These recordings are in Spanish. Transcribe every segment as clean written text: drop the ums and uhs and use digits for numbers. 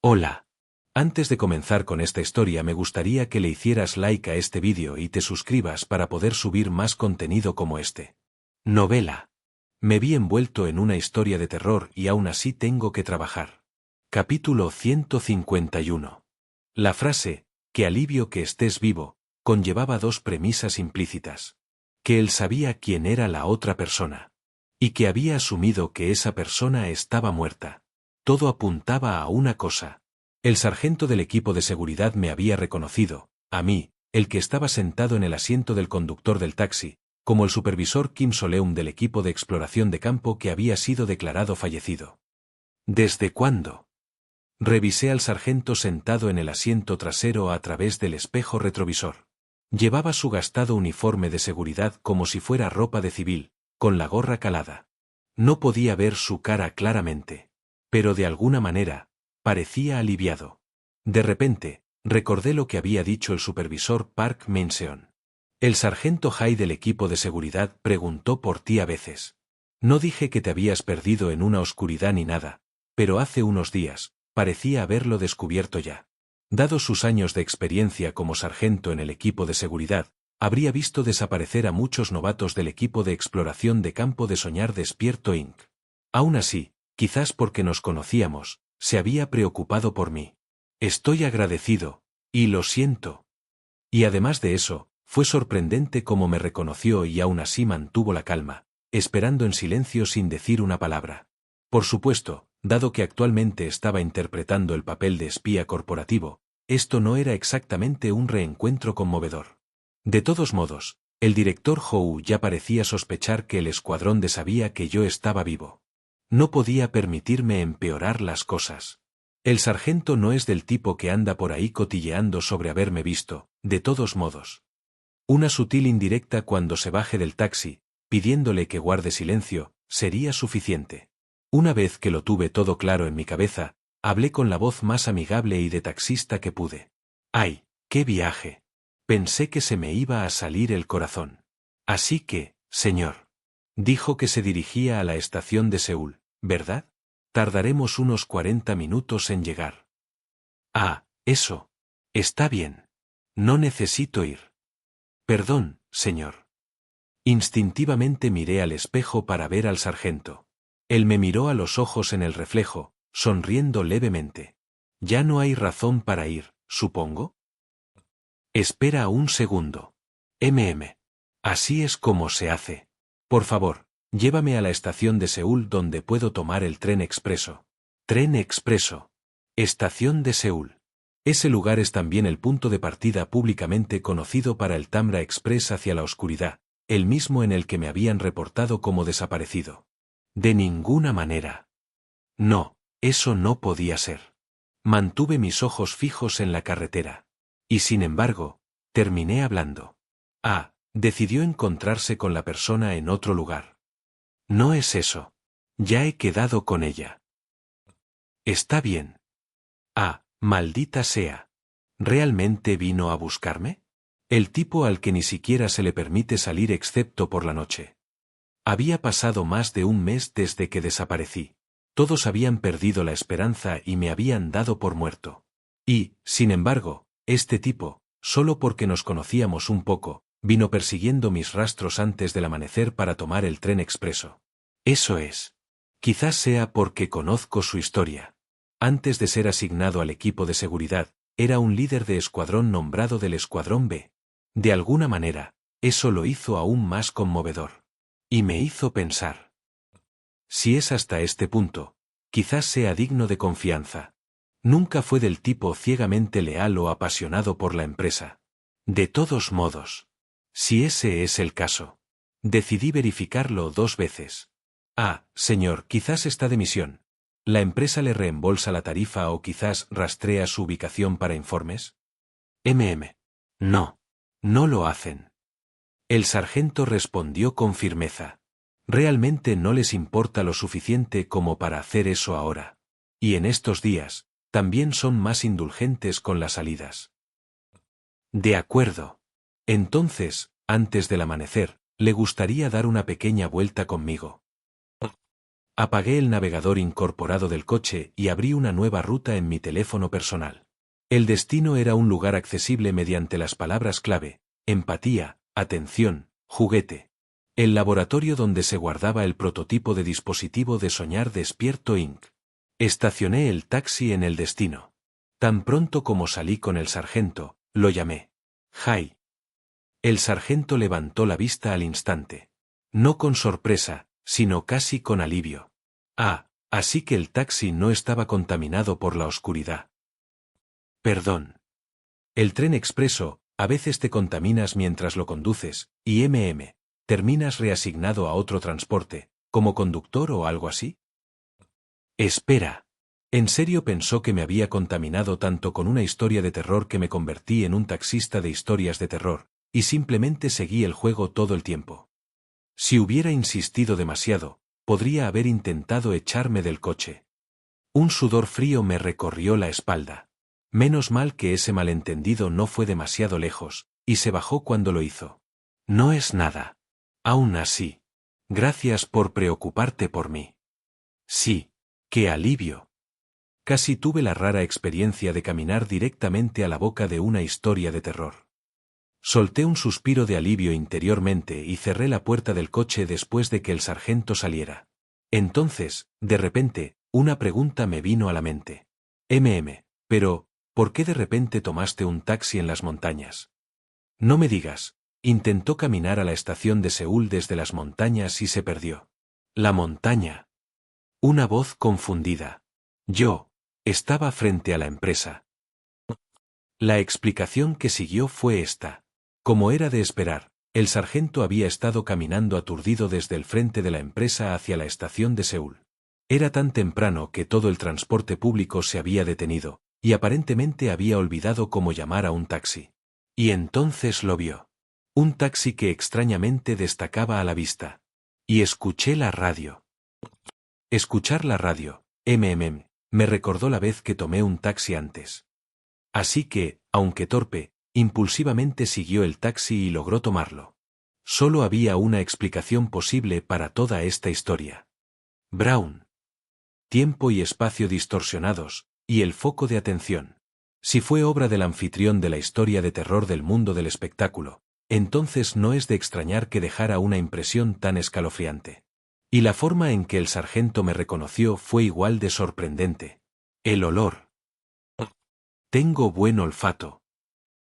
Hola. Antes de comenzar con esta historia me gustaría que le hicieras like a este vídeo y te suscribas para poder subir más contenido como este. Novela. Me vi envuelto en una historia de terror y aún así tengo que trabajar. Capítulo 151. La frase, "qué alivio que estés vivo", conllevaba dos premisas implícitas. Que él sabía quién era la otra persona. Y que había asumido que esa persona estaba muerta. Todo apuntaba a una cosa. El sargento del equipo de seguridad me había reconocido, a mí, el que estaba sentado en el asiento del conductor del taxi, como el supervisor Kim Soleum del equipo de exploración de campo que había sido declarado fallecido. ¿Desde cuándo? Revisé al sargento sentado en el asiento trasero a través del espejo retrovisor. Llevaba su gastado uniforme de seguridad como si fuera ropa de civil, con la gorra calada. No podía ver su cara claramente. Pero de alguna manera, parecía aliviado. De repente, recordé lo que había dicho el supervisor Park Min-seon. El sargento Hai del equipo de seguridad preguntó por ti a veces. No dije que te habías perdido en una oscuridad ni nada, pero hace unos días, parecía haberlo descubierto ya. Dado sus años de experiencia como sargento en el equipo de seguridad, habría visto desaparecer a muchos novatos del equipo de exploración de campo de Soñar Despierto Inc. Aún así, quizás porque nos conocíamos, se había preocupado por mí. Estoy agradecido, y lo siento. Y además de eso, fue sorprendente cómo me reconoció y aún así mantuvo la calma, esperando en silencio sin decir una palabra. Por supuesto, dado que actualmente estaba interpretando el papel de espía corporativo, esto no era exactamente un reencuentro conmovedor. De todos modos, el director Howe ya parecía sospechar que el escuadrón de sabía que yo estaba vivo. No podía permitirme empeorar las cosas. El sargento no es del tipo que anda por ahí cotilleando sobre haberme visto, de todos modos. Una sutil indirecta cuando se baje del taxi, pidiéndole que guarde silencio, sería suficiente. Una vez que lo tuve todo claro en mi cabeza, hablé con la voz más amigable y de taxista que pude. ¡Ay, qué viaje! Pensé que se me iba a salir el corazón. Así que, señor. Dijo que se dirigía a la estación de Seúl, ¿verdad? Tardaremos unos 40 minutos en llegar. Ah, eso. Está bien. No necesito ir. Perdón, señor. Instintivamente miré al espejo para ver al sargento. Él me miró a los ojos en el reflejo, sonriendo levemente. Ya no hay razón para ir, supongo. Espera un segundo. Así es como se hace. Por favor, llévame a la estación de Seúl donde puedo tomar el tren expreso. Tren expreso. Estación de Seúl. Ese lugar es también el punto de partida públicamente conocido para el Tamra Express hacia la oscuridad, el mismo en el que me habían reportado como desaparecido. De ninguna manera. No, eso no podía ser. Mantuve mis ojos fijos en la carretera. Y sin embargo, terminé hablando. Decidió encontrarse con la persona en otro lugar. No es eso. Ya he quedado con ella. Está bien. Maldita sea. ¿Realmente vino a buscarme? El tipo al que ni siquiera se le permite salir excepto por la noche. Había pasado más de un mes desde que desaparecí. Todos habían perdido la esperanza y me habían dado por muerto. Y, sin embargo, este tipo, solo porque nos conocíamos un poco, vino persiguiendo mis rastros antes del amanecer para tomar el tren expreso. Eso es. Quizás sea porque conozco su historia. Antes de ser asignado al equipo de seguridad, era un líder de escuadrón nombrado del Escuadrón B. De alguna manera, eso lo hizo aún más conmovedor. Y me hizo pensar. Si es hasta este punto, quizás sea digno de confianza. Nunca fue del tipo ciegamente leal o apasionado por la empresa. De todos modos. Si ese es el caso. Decidí verificarlo 2 veces. Señor, quizás está de misión. ¿La empresa le reembolsa la tarifa o quizás rastrea su ubicación para informes? No. No lo hacen. El sargento respondió con firmeza. Realmente no les importa lo suficiente como para hacer eso ahora. Y en estos días, también son más indulgentes con las salidas. De acuerdo. Entonces, antes del amanecer, le gustaría dar una pequeña vuelta conmigo. Apagué el navegador incorporado del coche y abrí una nueva ruta en mi teléfono personal. El destino era un lugar accesible mediante las palabras clave: empatía, atención, juguete. El laboratorio donde se guardaba el prototipo de dispositivo de Soñar Despierto Inc. Estacioné el taxi en el destino. Tan pronto como salí con el sargento, lo llamé. Hi. El sargento levantó la vista al instante. No con sorpresa, sino casi con alivio. Ah, así que el taxi no estaba contaminado por la oscuridad. Perdón. El tren expreso, a veces te contaminas mientras lo conduces, y terminas reasignado a otro transporte, como conductor o algo así. Espera. ¿En serio pensó que me había contaminado tanto con una historia de terror que me convertí en un taxista de historias de terror, y simplemente seguí el juego todo el tiempo? Si hubiera insistido demasiado, podría haber intentado echarme del coche. Un sudor frío me recorrió la espalda. Menos mal que ese malentendido no fue demasiado lejos, y se bajó cuando lo hizo. No es nada. Aún así. Gracias por preocuparte por mí. Sí. ¡Qué alivio! Casi tuve la rara experiencia de caminar directamente a la boca de una historia de terror. Solté un suspiro de alivio interiormente y cerré la puerta del coche después de que el sargento saliera. Entonces, de repente, una pregunta me vino a la mente. Pero, ¿por qué de repente tomaste un taxi en las montañas? No me digas. Intentó caminar a la estación de Seúl desde las montañas y se perdió. La montaña. Una voz confundida. Yo. Estaba frente a la empresa. La explicación que siguió fue esta. Como era de esperar, el sargento había estado caminando aturdido desde el frente de la empresa hacia la estación de Seúl. Era tan temprano que todo el transporte público se había detenido, y aparentemente había olvidado cómo llamar a un taxi. Y entonces lo vio. Un taxi que extrañamente destacaba a la vista. Y escuché la radio. Escuchar la radio, me recordó la vez que tomé un taxi antes. Así que, aunque torpe, impulsivamente siguió el taxi y logró tomarlo. Solo había una explicación posible para toda esta historia. Brown. Tiempo y espacio distorsionados, y el foco de atención. Si fue obra del anfitrión de la historia de terror del mundo del espectáculo, entonces no es de extrañar que dejara una impresión tan escalofriante. Y la forma en que el sargento me reconoció fue igual de sorprendente. El olor. Tengo buen olfato.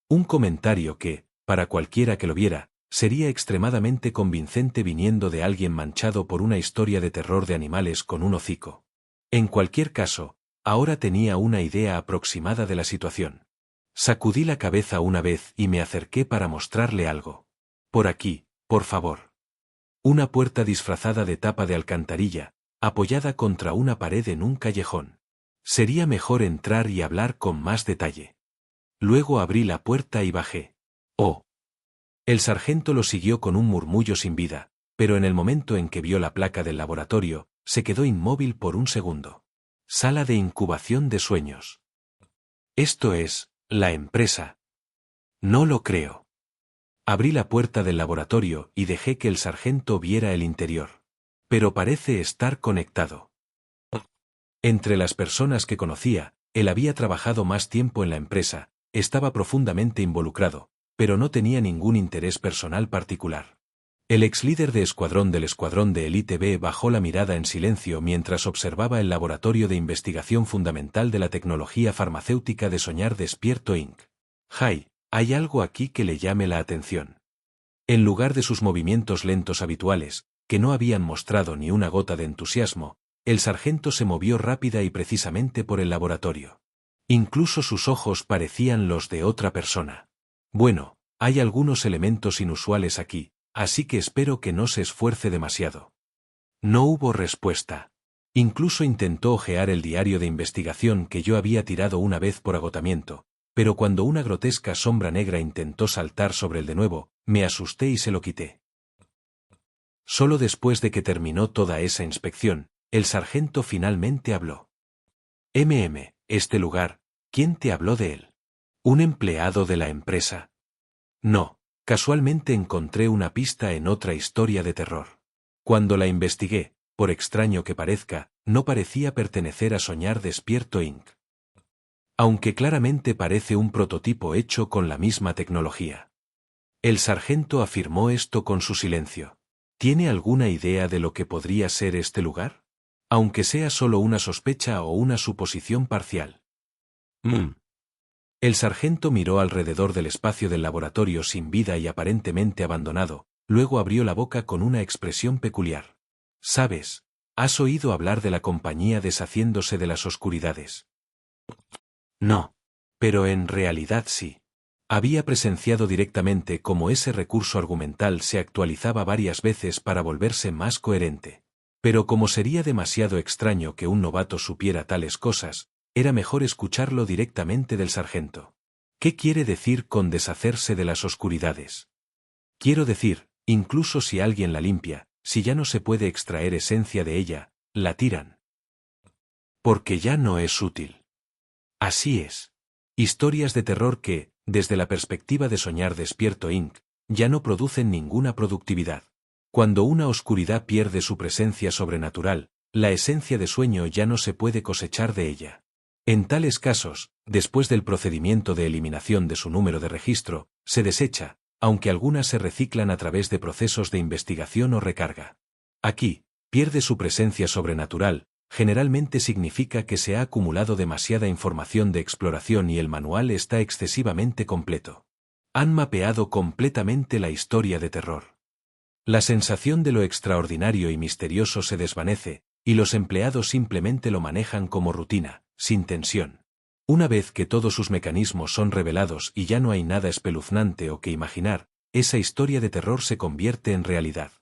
Un comentario que, para cualquiera que lo viera, sería extremadamente convincente viniendo de alguien manchado por una historia de terror de animales con un hocico. En cualquier caso, ahora tenía una idea aproximada de la situación. Sacudí la cabeza una vez y me acerqué para mostrarle algo. Por aquí, por favor. Una puerta disfrazada de tapa de alcantarilla, apoyada contra una pared en un callejón. Sería mejor entrar y hablar con más detalle. Luego abrí la puerta y bajé. Oh. El sargento lo siguió con un murmullo sin vida, pero en el momento en que vio la placa del laboratorio, se quedó inmóvil por un segundo. Sala de incubación de sueños. Esto es, la empresa. No lo creo. Abrí la puerta del laboratorio y dejé que el sargento viera el interior. Pero parece estar conectado. Entre las personas que conocía, él había trabajado más tiempo en la empresa, estaba profundamente involucrado, pero no tenía ningún interés personal particular. El ex líder de escuadrón del escuadrón de élite B bajó la mirada en silencio mientras observaba el laboratorio de investigación fundamental de la tecnología farmacéutica de Soñar Despierto Inc. Hay algo aquí que le llame la atención. En lugar de sus movimientos lentos habituales, que no habían mostrado ni una gota de entusiasmo, el sargento se movió rápida y precisamente por el laboratorio. Incluso sus ojos parecían los de otra persona. Bueno, hay algunos elementos inusuales aquí, así que espero que no se esfuerce demasiado. No hubo respuesta. Incluso intentó hojear el diario de investigación que yo había tirado una vez por agotamiento, pero cuando una grotesca sombra negra intentó saltar sobre él de nuevo, me asusté y se lo quité. Solo después de que terminó toda esa inspección, el sargento finalmente habló. Este lugar, ¿quién te habló de él? ¿Un empleado de la empresa? No, casualmente encontré una pista en otra historia de terror. Cuando la investigué, por extraño que parezca, no parecía pertenecer a Soñar Despierto Inc. Aunque claramente parece un prototipo hecho con la misma tecnología. El sargento afirmó esto con su silencio. ¿Tiene alguna idea de lo que podría ser este lugar? Aunque sea solo una sospecha o una suposición parcial. El sargento miró alrededor del espacio del laboratorio sin vida y aparentemente abandonado, luego abrió la boca con una expresión peculiar. ¿Sabes? ¿Has oído hablar de la compañía deshaciéndose de las oscuridades? No. Pero en realidad sí. Había presenciado directamente cómo ese recurso argumental se actualizaba varias veces para volverse más coherente. Pero como sería demasiado extraño que un novato supiera tales cosas, era mejor escucharlo directamente del sargento. ¿Qué quiere decir con deshacerse de las oscuridades? Quiero decir, incluso si alguien la limpia, si ya no se puede extraer esencia de ella, la tiran. Porque ya no es útil. Así es. Historias de terror que, desde la perspectiva de Soñar Despierto Inc., ya no producen ninguna productividad. Cuando una oscuridad pierde su presencia sobrenatural, la esencia de sueño ya no se puede cosechar de ella. En tales casos, después del procedimiento de eliminación de su número de registro, se desecha, aunque algunas se reciclan a través de procesos de investigación o recarga. Aquí, pierde su presencia sobrenatural, generalmente significa que se ha acumulado demasiada información de exploración y el manual está excesivamente completo. Han mapeado completamente la historia de terror. La sensación de lo extraordinario y misterioso se desvanece, y los empleados simplemente lo manejan como rutina, sin tensión. Una vez que todos sus mecanismos son revelados y ya no hay nada espeluznante o que imaginar, esa historia de terror se convierte en realidad.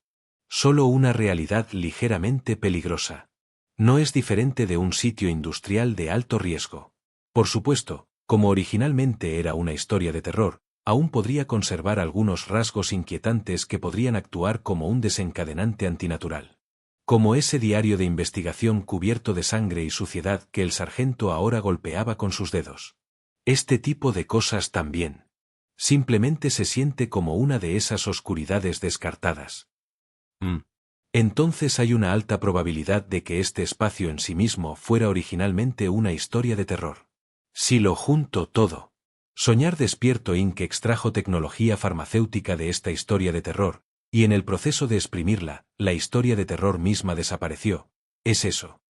Solo una realidad ligeramente peligrosa. No es diferente de un sitio industrial de alto riesgo. Por supuesto, como originalmente era una historia de terror, aún podría conservar algunos rasgos inquietantes que podrían actuar como un desencadenante antinatural. Como ese diario de investigación cubierto de sangre y suciedad que el sargento ahora golpeaba con sus dedos. Este tipo de cosas también. Simplemente se siente como una de esas oscuridades descartadas. Entonces hay una alta probabilidad de que este espacio en sí mismo fuera originalmente una historia de terror. Si lo junto todo. Soñar Despierto Inc. extrajo tecnología farmacéutica de esta historia de terror, y en el proceso de exprimirla, la historia de terror misma desapareció. Es eso.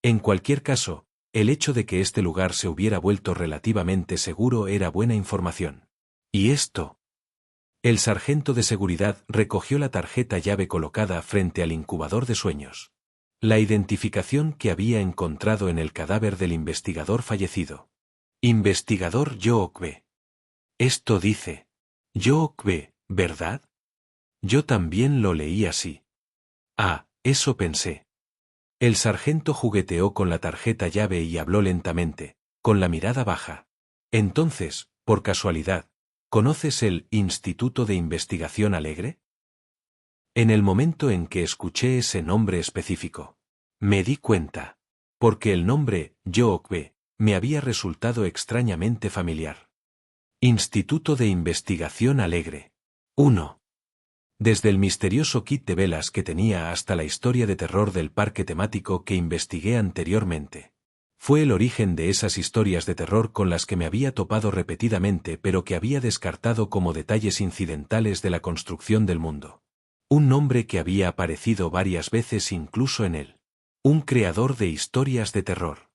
En cualquier caso, el hecho de que este lugar se hubiera vuelto relativamente seguro era buena información. ¿Y esto? El sargento de seguridad recogió la tarjeta llave colocada frente al incubador de sueños. La identificación que había encontrado en el cadáver del investigador fallecido. Investigador Yookbe. Esto dice. Yookbe, ¿verdad? Yo también lo leí así. Ah, eso pensé. El sargento jugueteó con la tarjeta llave y habló lentamente, con la mirada baja. Entonces, por casualidad, ¿conoces el Instituto de Investigación Alegre? En el momento en que escuché ese nombre específico, me di cuenta, porque el nombre, Yookbe, me había resultado extrañamente familiar. Instituto de Investigación Alegre. 1. Desde el misterioso kit de velas que tenía hasta la historia de terror del parque temático que investigué anteriormente. Fue el origen de esas historias de terror con las que me había topado repetidamente pero que había descartado como detalles incidentales de la construcción del mundo. Un nombre que había aparecido varias veces incluso en él. Un creador de historias de terror.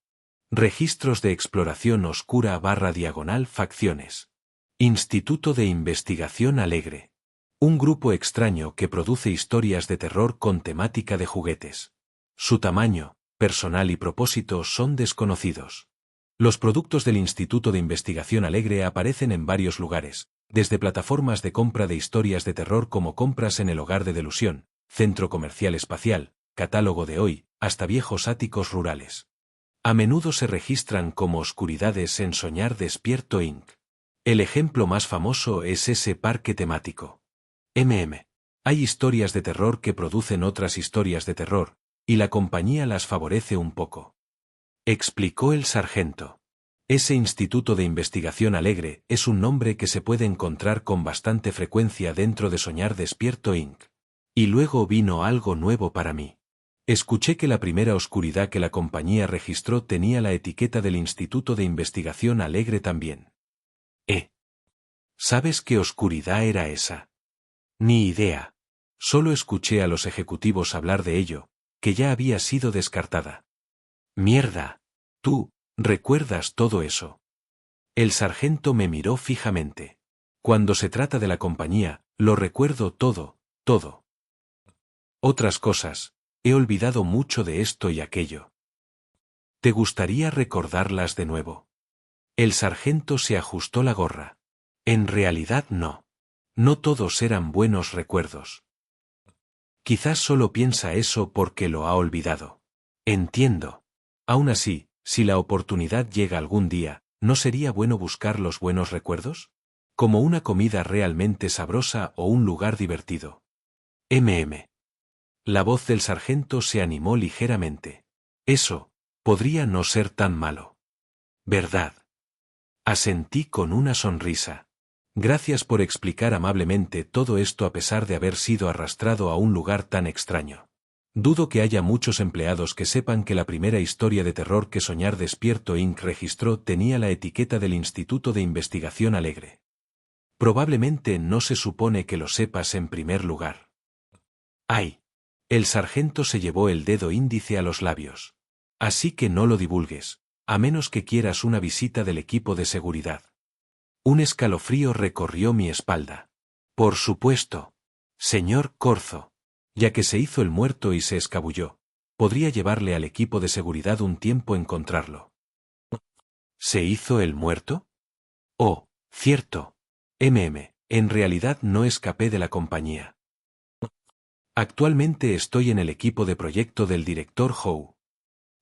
Registros de exploración oscura /diagonal facciones. Instituto de Investigación Alegre. Un grupo extraño que produce historias de terror con temática de juguetes. Su tamaño, personal y propósito son desconocidos. Los productos del Instituto de Investigación Alegre aparecen en varios lugares, desde plataformas de compra de historias de terror como Compras en el Hogar de Delusión, Centro Comercial Espacial, Catálogo de Hoy, hasta viejos áticos rurales. A menudo se registran como oscuridades en Soñar Despierto Inc. El ejemplo más famoso es ese parque temático. Hay historias de terror que producen otras historias de terror, y la compañía las favorece un poco. Explicó el sargento. Ese Instituto de Investigación Alegre es un nombre que se puede encontrar con bastante frecuencia dentro de Soñar Despierto Inc. Y luego vino algo nuevo para mí. Escuché que la primera oscuridad que la compañía registró tenía la etiqueta del Instituto de Investigación Alegre también. ¿Sabes qué oscuridad era esa? Ni idea. Solo escuché a los ejecutivos hablar de ello, que ya había sido descartada. Mierda. Tú, ¿recuerdas todo eso? El sargento me miró fijamente. Cuando se trata de la compañía, lo recuerdo todo, todo. Otras cosas, he olvidado mucho de esto y aquello. ¿Te gustaría recordarlas de nuevo? El sargento se ajustó la gorra. En realidad no. No todos eran buenos recuerdos. Quizás solo piensa eso porque lo ha olvidado. Entiendo. Aún así, si la oportunidad llega algún día, ¿no sería bueno buscar los buenos recuerdos? Como una comida realmente sabrosa o un lugar divertido. La voz del sargento se animó ligeramente. Eso, podría no ser tan malo. ¿Verdad? Asentí con una sonrisa. Gracias por explicar amablemente todo esto a pesar de haber sido arrastrado a un lugar tan extraño. Dudo que haya muchos empleados que sepan que la primera historia de terror que Soñar Despierto Inc. registró tenía la etiqueta del Instituto de Investigación Alegre. Probablemente no se supone que lo sepas en primer lugar. ¡Ay! El sargento se llevó el dedo índice a los labios. Así que no lo divulgues, a menos que quieras una visita del equipo de seguridad. Un escalofrío recorrió mi espalda. Por supuesto. Señor Corzo. Ya que se hizo el muerto y se escabulló. Podría llevarle al equipo de seguridad un tiempo encontrarlo. ¿Se hizo el muerto? Oh, cierto. En realidad no escapé de la compañía. Actualmente estoy en el equipo de proyecto del director Howe.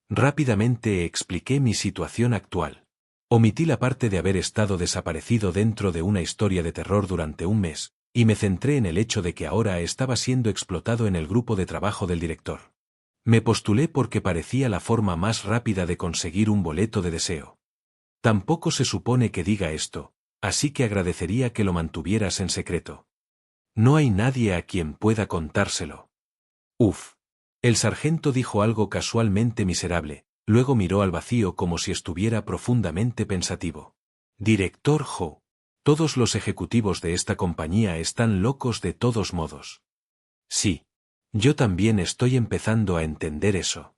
Rápidamente expliqué mi situación actual. Omití la parte de haber estado desaparecido dentro de una historia de terror durante un mes, y me centré en el hecho de que ahora estaba siendo explotado en el grupo de trabajo del director. Me postulé porque parecía la forma más rápida de conseguir un boleto de deseo. Tampoco se supone que diga esto, así que agradecería que lo mantuvieras en secreto. No hay nadie a quien pueda contárselo. Uf. El sargento dijo algo casualmente miserable, luego miró al vacío como si estuviera profundamente pensativo. Director Ho. Todos los ejecutivos de esta compañía están locos de todos modos. Sí. Yo también estoy empezando a entender eso.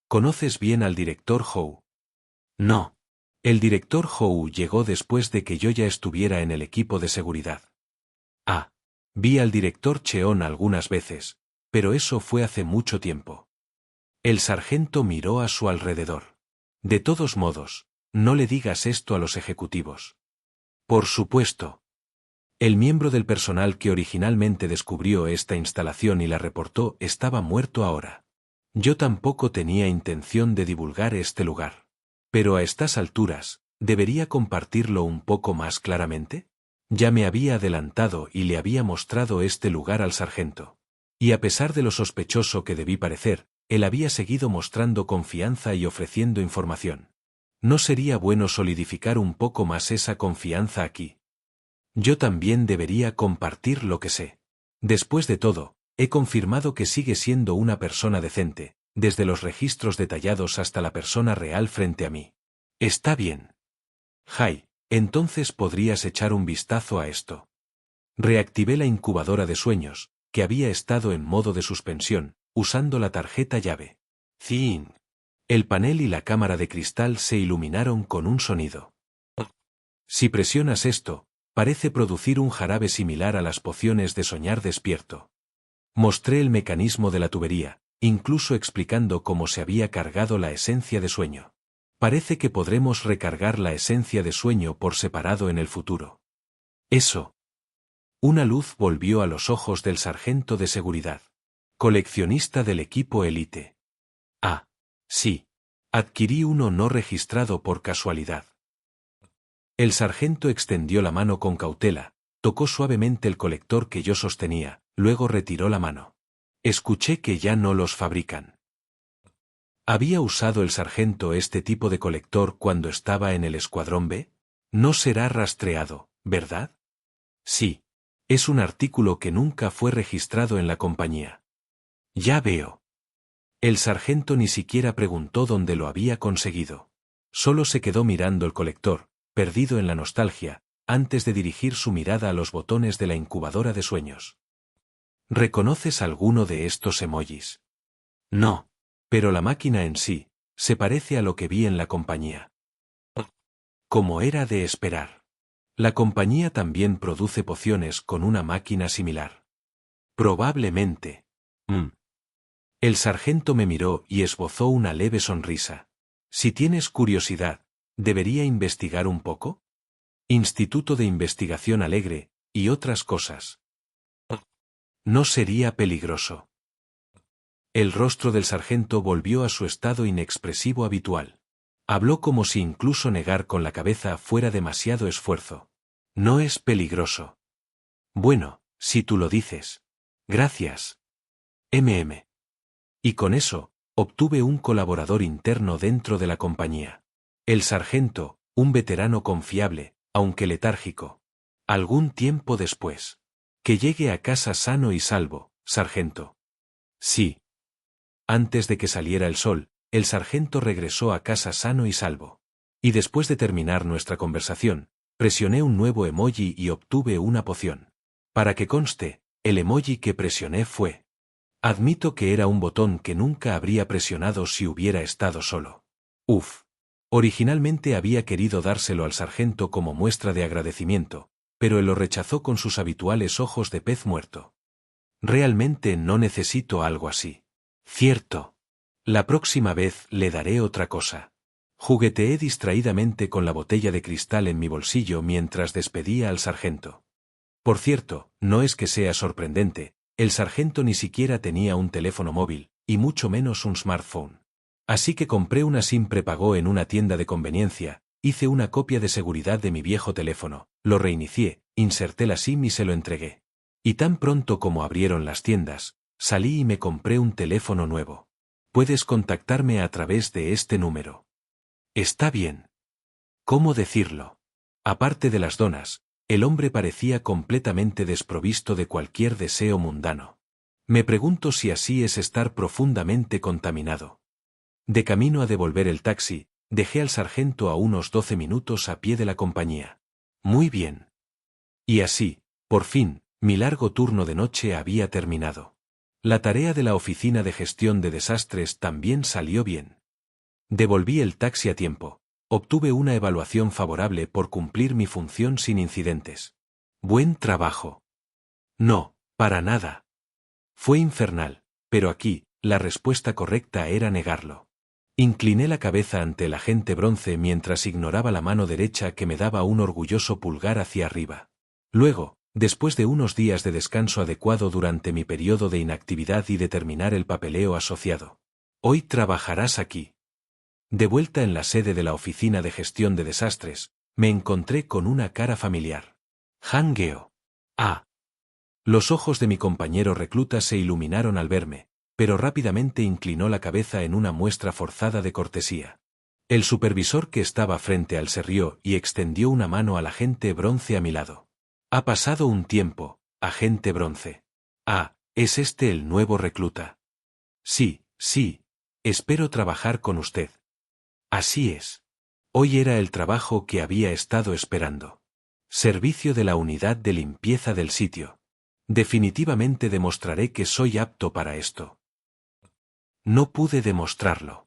¿Conoces bien al director Howe? No. El director Howe llegó después de que yo ya estuviera en el equipo de seguridad. Ah. Vi al director Cheon algunas veces, pero eso fue hace mucho tiempo. El sargento miró a su alrededor. De todos modos, no le digas esto a los ejecutivos. Por supuesto. El miembro del personal que originalmente descubrió esta instalación y la reportó estaba muerto ahora. Yo tampoco tenía intención de divulgar este lugar. Pero a estas alturas, ¿debería compartirlo un poco más claramente? Ya me había adelantado y le había mostrado este lugar al sargento. Y a pesar de lo sospechoso que debí parecer, él había seguido mostrando confianza y ofreciendo información. ¿No sería bueno solidificar un poco más esa confianza aquí? Yo también debería compartir lo que sé. Después de todo, he confirmado que sigue siendo una persona decente, desde los registros detallados hasta la persona real frente a mí. Está bien. Jai, entonces podrías echar un vistazo a esto. Reactivé la incubadora de sueños, que había estado en modo de suspensión, usando la tarjeta llave. ¡Zing! El panel y la cámara de cristal se iluminaron con un sonido. Si presionas esto, parece producir un jarabe similar a las pociones de soñar despierto. Mostré el mecanismo de la tubería, incluso explicando cómo se había cargado la esencia de sueño. Parece que podremos recargar la esencia de sueño por separado en el futuro. Eso. Una luz volvió a los ojos del sargento de seguridad. Coleccionista del equipo élite. Ah. Sí. Adquirí uno no registrado por casualidad. El sargento extendió la mano con cautela, tocó suavemente el colector que yo sostenía, luego retiró la mano. Escuché que ya no los fabrican. ¿Había usado el sargento este tipo de colector cuando estaba en el Escuadrón B? No será rastreado, ¿verdad? Sí. Es un artículo que nunca fue registrado en la compañía. Ya veo. El sargento ni siquiera preguntó dónde lo había conseguido. Solo se quedó mirando el colector, perdido en la nostalgia, antes de dirigir su mirada a los botones de la incubadora de sueños. ¿Reconoces alguno de estos emojis? No. Pero la máquina en sí, se parece a lo que vi en la compañía. Como era de esperar. La compañía también produce pociones con una máquina similar. Probablemente. El sargento me miró y esbozó una leve sonrisa. Si tienes curiosidad, ¿debería investigar un poco? Instituto de Investigación Alegre, y otras cosas. No sería peligroso. El rostro del sargento volvió a su estado inexpresivo habitual. Habló como si incluso negar con la cabeza fuera demasiado esfuerzo. No es peligroso. Bueno, si tú lo dices. Gracias. Y con eso, obtuve un colaborador interno dentro de la compañía. El sargento, un veterano confiable, aunque letárgico. Algún tiempo después. Que llegue a casa sano y salvo, sargento. Sí. Antes de que saliera el sol, el sargento regresó a casa sano y salvo. Y después de terminar nuestra conversación, presioné un nuevo emoji y obtuve una poción. Para que conste, el emoji que presioné fue. Admito que era un botón que nunca habría presionado si hubiera estado solo. Uf. Originalmente había querido dárselo al sargento como muestra de agradecimiento, pero él lo rechazó con sus habituales ojos de pez muerto. Realmente no necesito algo así. Cierto. La próxima vez le daré otra cosa. Jugueteé distraídamente con la botella de cristal en mi bolsillo mientras despedía al sargento. Por cierto, no es que sea sorprendente, el sargento ni siquiera tenía un teléfono móvil, y mucho menos un smartphone. Así que compré una SIM prepago en una tienda de conveniencia, hice una copia de seguridad de mi viejo teléfono, lo reinicié, inserté la SIM y se lo entregué. Y tan pronto como abrieron las tiendas, salí y me compré un teléfono nuevo. Puedes contactarme a través de este número. Está bien. ¿Cómo decirlo? Aparte de las donas, el hombre parecía completamente desprovisto de cualquier deseo mundano. Me pregunto si así es estar profundamente contaminado. De camino a devolver el taxi, dejé al sargento a unos 12 minutos a pie de la compañía. Muy bien. Y así, por fin, mi largo turno de noche había terminado. La tarea de la oficina de gestión de desastres también salió bien. Devolví el taxi a tiempo. Obtuve una evaluación favorable por cumplir mi función sin incidentes. Buen trabajo. No, para nada. Fue infernal, pero aquí, la respuesta correcta era negarlo. Incliné la cabeza ante el agente bronce mientras ignoraba la mano derecha que me daba un orgulloso pulgar hacia arriba. Luego, después de unos días de descanso adecuado durante mi periodo de inactividad y de terminar el papeleo asociado. Hoy trabajarás aquí. De vuelta en la sede de la oficina de gestión de desastres, me encontré con una cara familiar. Han Geo. Ah. Los ojos de mi compañero recluta se iluminaron al verme, pero rápidamente inclinó la cabeza en una muestra forzada de cortesía. El supervisor que estaba frente a él se rió y extendió una mano al agente bronce a mi lado. Ha pasado un tiempo, agente bronce. Ah, ¿es este el nuevo recluta? Sí, sí. Espero trabajar con usted. Así es. Hoy era el trabajo que había estado esperando. Servicio de la unidad de limpieza del sitio. Definitivamente demostraré que soy apto para esto. No pude demostrarlo.